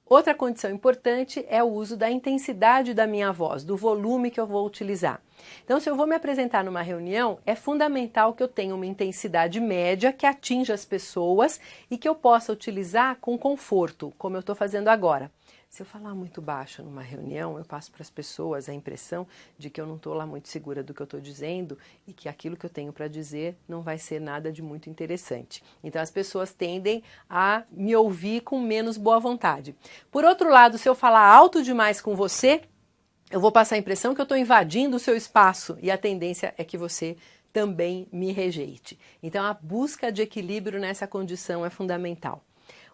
Outra condição importante é o uso da intensidade da minha voz, do volume que eu vou utilizar. Então, se eu vou me apresentar numa reunião, é fundamental que eu tenha uma intensidade média que atinja as pessoas e que eu possa utilizar com conforto, como eu estou fazendo agora. Se eu falar muito baixo numa reunião, eu passo para as pessoas a impressão de que eu não estou lá muito segura do que eu estou dizendo e que aquilo que eu tenho para dizer não vai ser nada de muito interessante. Então as pessoas tendem a me ouvir com menos boa vontade. Por outro lado, se eu falar alto demais com você, eu vou passar a impressão que eu estou invadindo o seu espaço e a tendência é que você também me rejeite. Então a busca de equilíbrio nessa condição é fundamental.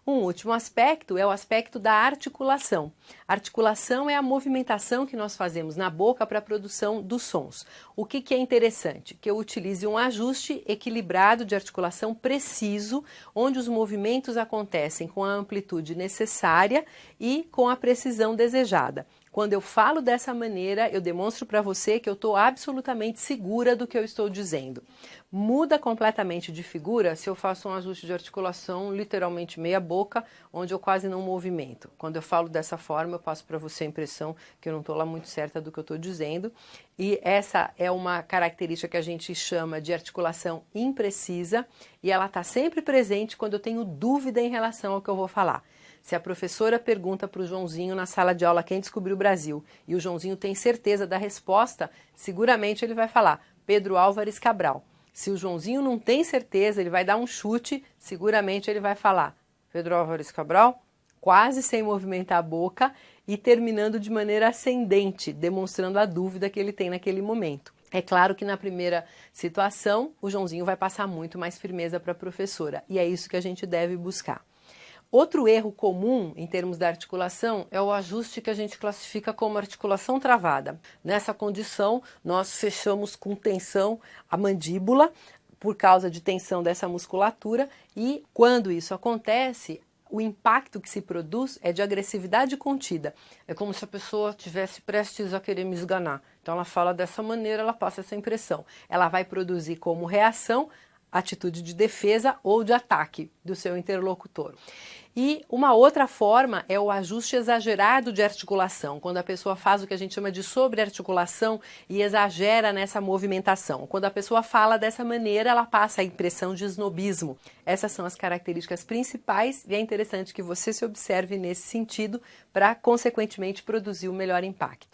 Um último aspecto é o aspecto da articulação. Articulação é a movimentação que nós fazemos na boca para a produção dos sons. O que é interessante? Que eu utilize um ajuste equilibrado de articulação preciso, onde os movimentos acontecem com a amplitude necessária e com a precisão desejada. Quando eu falo dessa maneira, eu demonstro para você que eu estou absolutamente segura do que eu estou dizendo. Muda completamente de figura se eu faço um ajuste de articulação, literalmente meia boca, onde eu quase não movimento. Quando eu falo dessa forma, eu passo para você a impressão que eu não estou lá muito certa do que eu estou dizendo. E essa é uma característica que a gente chama de articulação imprecisa e ela está sempre presente quando eu tenho dúvida em relação ao que eu vou falar. Se a professora pergunta para o Joãozinho na sala de aula quem descobriu o Brasil e o Joãozinho tem certeza da resposta, seguramente ele vai falar Pedro Álvares Cabral. Se o Joãozinho não tem certeza, ele vai dar um chute, seguramente ele vai falar Pedro Álvares Cabral, quase sem movimentar a boca e terminando de maneira ascendente, demonstrando a dúvida que ele tem naquele momento. É claro que na primeira situação, o Joãozinho vai passar muito mais firmeza para a professora e é isso que a gente deve buscar. Outro erro comum em termos da articulação é o ajuste que a gente classifica como articulação travada. Nessa condição, nós fechamos com tensão a mandíbula por causa de tensão dessa musculatura e quando isso acontece, o impacto que se produz é de agressividade contida. É como se a pessoa estivesse prestes a querer me esganar. Então ela fala dessa maneira, ela passa essa impressão. Ela vai produzir como reação atitude de defesa ou de ataque do seu interlocutor. E uma outra forma é o ajuste exagerado de articulação, quando a pessoa faz o que a gente chama de sobrearticulação e exagera nessa movimentação. Quando a pessoa fala dessa maneira, ela passa a impressão de snobismo. Essas são as características principais e é interessante que você se observe nesse sentido para, consequentemente, produzir o melhor impacto.